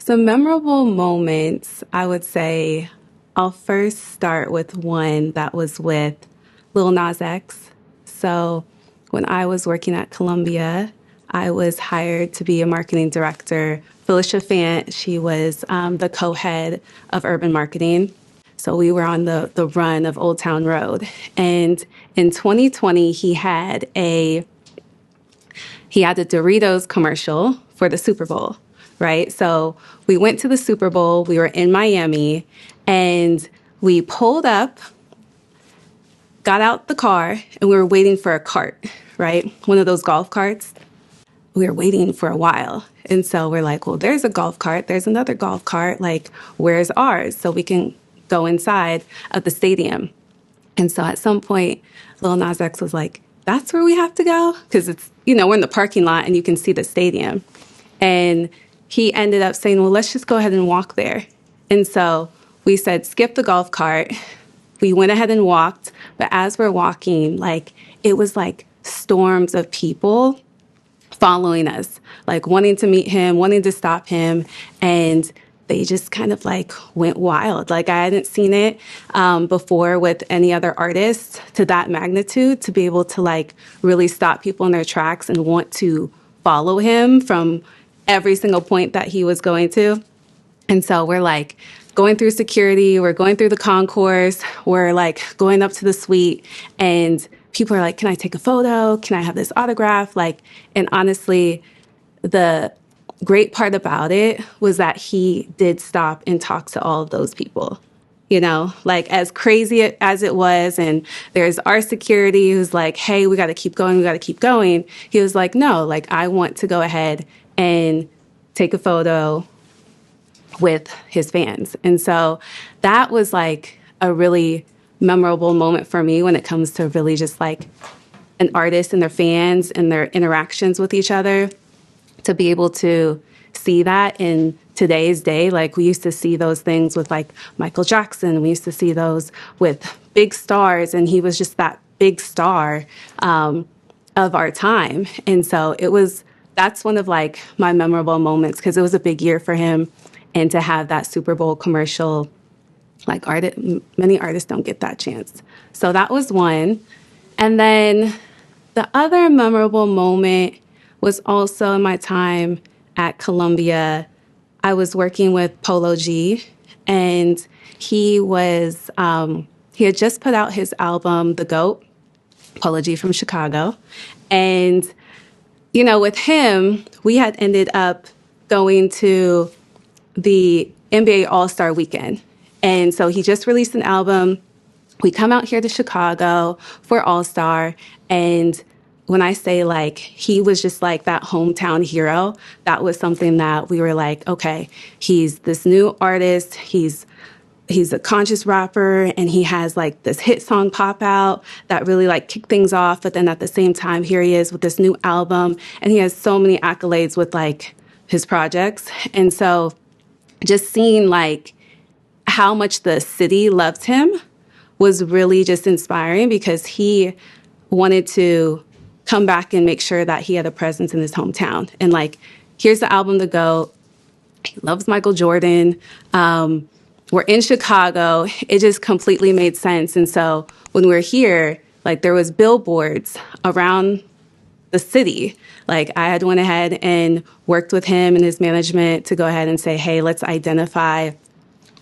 Some memorable moments, I would say I'll first start with one that was with Lil Nas X. So when I was working at Columbia, I was hired to be a marketing director. Felicia Fant, she was the co-head of urban marketing. So we were on the run of Old Town Road. And in 2020, he had a Doritos commercial for the Super Bowl, right? So we went to the Super Bowl, we were in Miami, and we pulled up, got out the car, and we were waiting for a cart, right? One of those golf carts. We were waiting for a while. And so we're like, well, there's a golf cart, there's another golf cart, like, where's ours? So we can go inside of the stadium. And so at some point, Lil Nas X was like, that's where we have to go? Because it's, we're in the parking lot and you can see the stadium. And he ended up saying, well, let's just go ahead and walk there. And so we said, skip the golf cart. We went ahead and walked. But as we're walking, it was like storms of people following us, like wanting to meet him, wanting to stop him. And they just kind of went wild. I hadn't seen it before with any other artist to that magnitude, to be able to really stop people in their tracks and want to follow him from every single point that he was going to. And so we're going through security, we're going through the concourse, we're going up to the suite, and people are like, can I take a photo? Can I have this autograph? And honestly, the great part about it was that he did stop and talk to all of those people, as crazy as it was. And there's our security who's like, hey, we got to keep going. We got to keep going. He was like, no, I want to go ahead and take a photo with his fans. And so that was a really memorable moment for me when it comes to really just an artist and their fans and their interactions with each other. To be able to see that in today's day, we used to see those things with Michael Jackson. We used to see those with big stars, and he was just that big star of our time. And so that's one of my memorable moments, because it was a big year for him, and to have that Super Bowl commercial, many artists don't get that chance. So that was one. And then the other memorable moment was also in my time at Columbia. I was working with Polo G, and he had just put out his album, The GOAT, Polo G from Chicago. And, with him, we had ended up going to the NBA All-Star Weekend. And so he just released an album. We come out here to Chicago for All-Star, and when I say he was just that hometown hero, that was something that we were okay, he's this new artist, he's a conscious rapper, and he has this hit song pop out that really kicked things off. But then at the same time, here he is with this new album, and he has so many accolades with his projects. And so just seeing how much the city loved him was really just inspiring, because he wanted to come back and make sure that he had a presence in his hometown. And here's the album, The GOAT. He loves Michael Jordan. We're in Chicago. It just completely made sense. And so when we're here, there was billboards around the city. I had went ahead and worked with him and his management to go ahead and say, hey, let's identify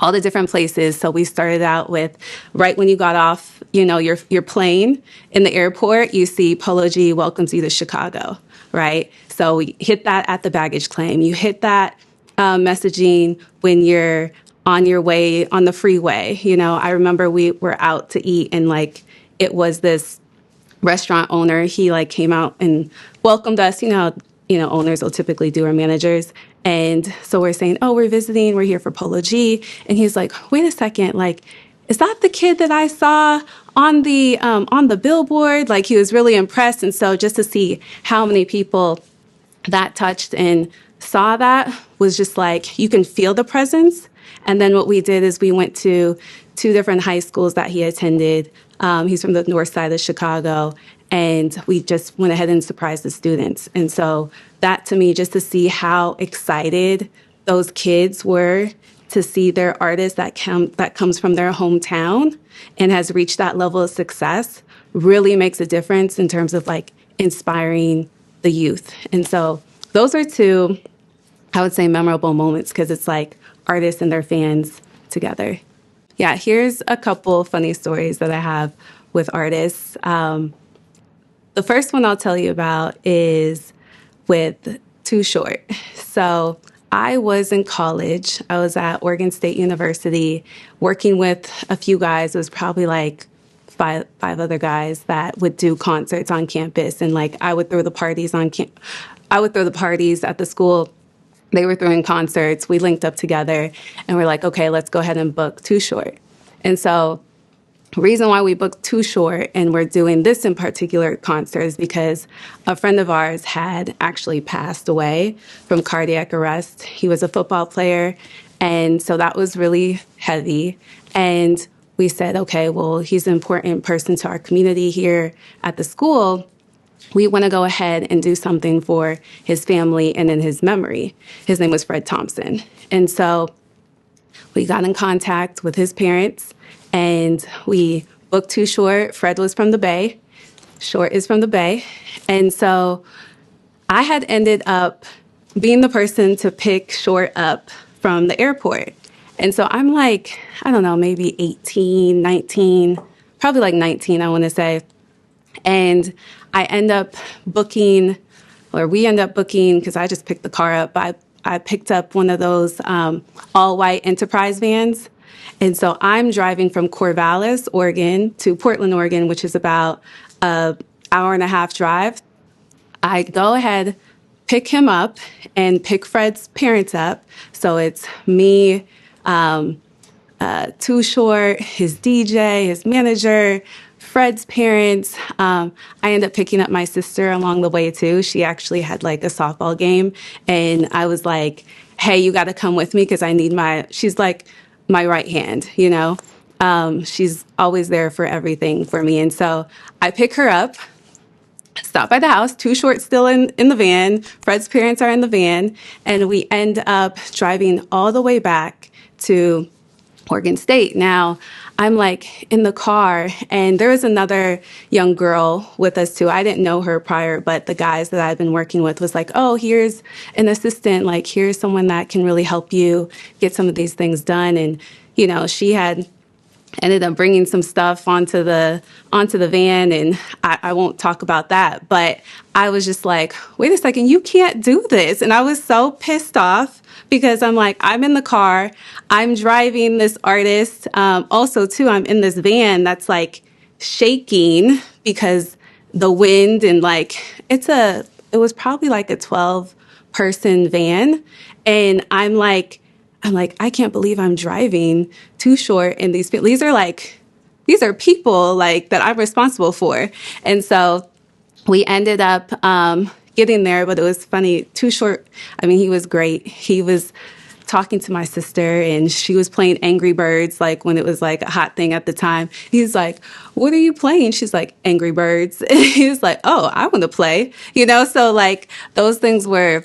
all the different places. So we started out with, right when you got off, your plane in the airport, you see Polo G welcomes you to Chicago, right? So we hit that at the baggage claim. You hit that messaging when you're on your way on the freeway. I remember we were out to eat, and it was this restaurant owner. He came out and welcomed us. Owners will typically do, our managers. And so we're saying, oh, we're visiting, we're here for Polo G. And he's like, wait a second, is that the kid that I saw on the billboard? He was really impressed. And so just to see how many people that touched and saw that was just you can feel the presence. And then what we did is we went to 2 different high schools that he attended. He's from the north side of Chicago. And we just went ahead and surprised the students. And so that, to me, just to see how excited those kids were to see their artist that comes from their hometown and has reached that level of success really makes a difference in terms of like inspiring the youth. And so those are two, I would say, memorable moments because it's like artists and their fans together. Yeah, here's a couple funny stories that I have with artists. The first one I'll tell you about is with Too Short. So I was in college. I was at Oregon State University working with a few guys. It was probably like five other guys that would do concerts on campus. And like I would throw the parties I would throw the parties at the school. They were throwing concerts. We linked up together and we're like, okay, let's go ahead and book Too Short. And so the reason why we booked Too Short and we're doing this in particular concert is because a friend of ours had actually passed away from cardiac arrest. He was a football player. And so that was really heavy. And we said, okay, well, he's an important person to our community here at the school. We want to go ahead and do something for his family and in his memory. His name was Fred Thompson. And so we got in contact with his parents and we booked Too Short. Fred was from the Bay. Short is from the Bay. And so I had ended up being the person to pick Short up from the airport. And so I'm like, I don't know, maybe 18, 19, probably like 19, I want to say. And I end up booking, or we end up booking, because I just picked the car up. I picked up one of those all-white Enterprise vans. And so I'm driving from Corvallis, Oregon, to Portland, Oregon, which is about an hour and a half drive. I go ahead, pick him up, and pick Fred's parents up. So it's me, Too Short, his DJ, his manager, Fred's parents. I ended up picking up my sister along the way too. She actually had like a softball game, and I was like, "Hey, you got to come with me because I need she's like my right hand, you know. She's always there for everything for me." And so I pick her up, stop by the house. Too Short still in the van. Fred's parents are in the van, and we end up driving all the way back to Oregon State. Now, I'm like in the car, and there was another young girl with us too. I didn't know her prior, but the guys that I've been working with was like, "Oh, here's an assistant. Like, here's someone that can really help you get some of these things done." And, you know, she had ended up bringing some stuff onto the van, and I won't talk about that. But I was just like, wait a second, you can't do this. And I was so pissed off because I'm like, I'm in the car, I'm driving this artist. Also, too, I'm in this van that's like shaking because the wind and like it was probably like a 12-person van, and I'm like, I can't believe I'm driving Too Short, and these are people like that I'm responsible for. And so we ended up getting there, but it was funny. Too Short, I mean, he was great. He was talking to my sister, and she was playing Angry Birds, like when it was like a hot thing at the time. He's like, "What are you playing?" She's like, "Angry Birds." And he was like, "Oh, I want to play," you know? So like those things were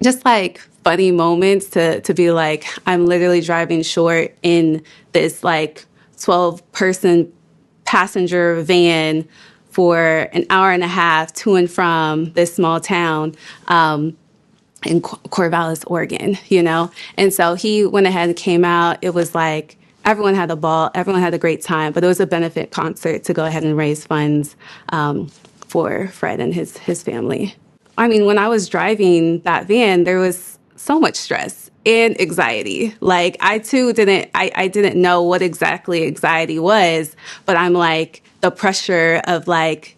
just like funny moments to be like, I'm literally driving Short in this like 12-person passenger van for an hour and a half to and from this small town in Corvallis, Oregon, you know? And so he went ahead and came out. It was like everyone had a ball. Everyone had a great time. But it was a benefit concert to go ahead and raise funds for Fred and his family. I mean, when I was driving that van, there was so much stress and anxiety. Like I too didn't know what exactly anxiety was, but I'm like the pressure of like,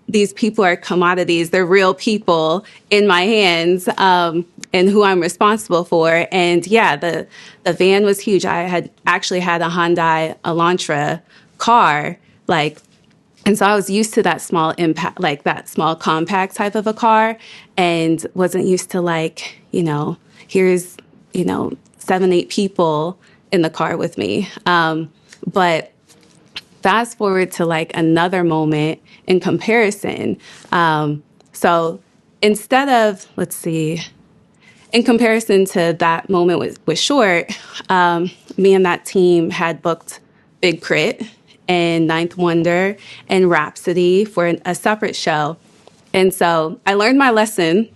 these people are commodities. They're real people in my hands, and who I'm responsible for. And yeah, the van was huge. I had actually had a Hyundai Elantra car, like, and so I was used to that small impact, like that small compact type of a car, and wasn't used to like, you know, here's, you know, 7, 8 people in the car with me. But fast forward to like another moment in comparison. So instead of, in comparison to that moment with Short, me and that team had booked Big Crit and Ninth Wonder and Rhapsody for a separate show. And so I learned my lesson,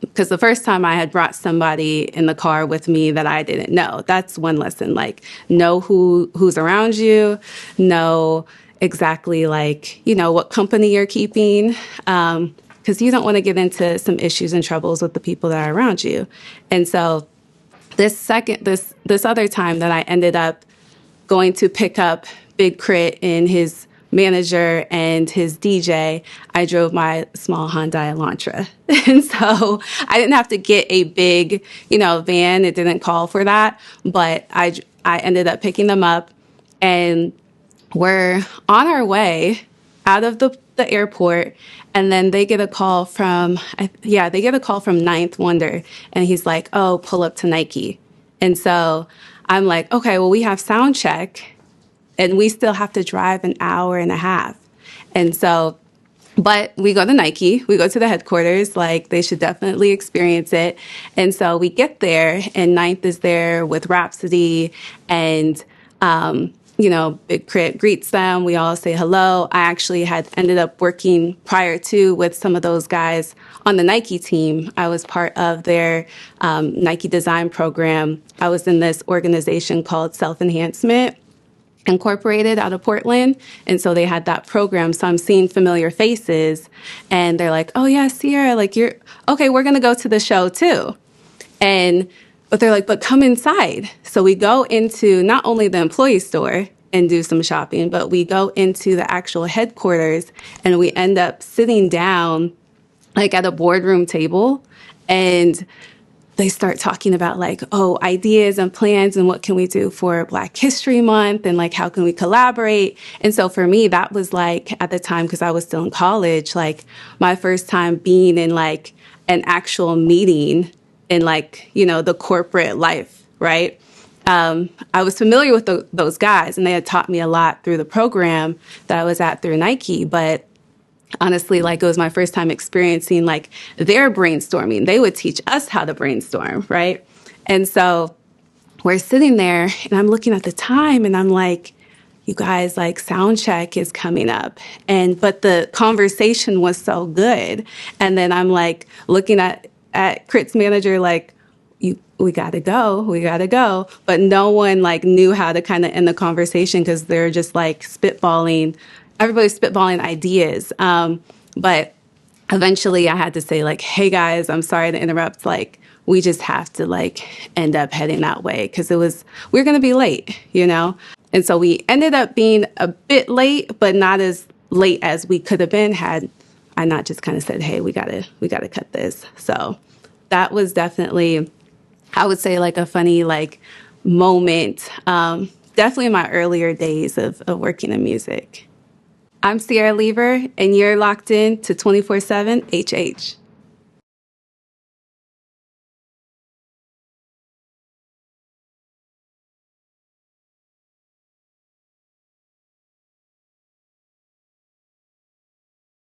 because the first time I had brought somebody in the car with me that I didn't know. That's one lesson, like know who's around you, know exactly like, what company you're keeping. Because you don't want to get into some issues and troubles with the people that are around you. And so this other time that I ended up going to pick up Big Crit and his manager and his DJ, I drove my small Hyundai Elantra. And so I didn't have to get a big, van. It didn't call for that. But I ended up picking them up, and we're on our way out of the airport. And then they get a call from Ninth Wonder. And he's like, oh, pull up to Nike. And so I'm like, okay, well, we have sound check, and we still have to drive an hour and a half. And so, but we go to Nike, we go to the headquarters, like they should definitely experience it. And so we get there, and Ninth is there with Rhapsody, and, Big Crit greets them. We all say hello. I actually had ended up working prior to with some of those guys on the Nike team. I was part of their Nike design program. I was in this organization called Self-Enhancement Incorporated out of Portland. And so they had that program. So I'm seeing familiar faces, and they're like, oh yeah, Sierra, like we're going to go to the show too. But they're like, but come inside. So we go into not only the employee store and do some shopping, but we go into the actual headquarters, and we end up sitting down like at a boardroom table, and they start talking about like, oh, ideas and plans and what can we do for Black History Month, and like, how can we collaborate? And so for me, that was like, at the time, because I was still in college, like my first time being in like an actual meeting in like, the corporate life, right? I was familiar with those guys, and they had taught me a lot through the program that I was at through Nike. But honestly, like it was my first time experiencing like their brainstorming. They would teach us how to brainstorm, right? And so we're sitting there, and I'm looking at the time, and I'm like, you guys, like sound check is coming up. But the conversation was so good. And then I'm like looking at Crit's manager, like, we gotta go. But no one like knew how to kind of end the conversation, because they're just like everybody's spitballing ideas. But eventually I had to say like, hey guys, I'm sorry to interrupt. Like, we just have to like end up heading that way, because we're going to be late, And so we ended up being a bit late, but not as late as we could have been had I not just kind of said, hey, we gotta cut this. So that was definitely, I would say, like a funny like moment. Definitely in my earlier days of working in music. I'm Sierra Lever, and you're locked in to 24/7 HH.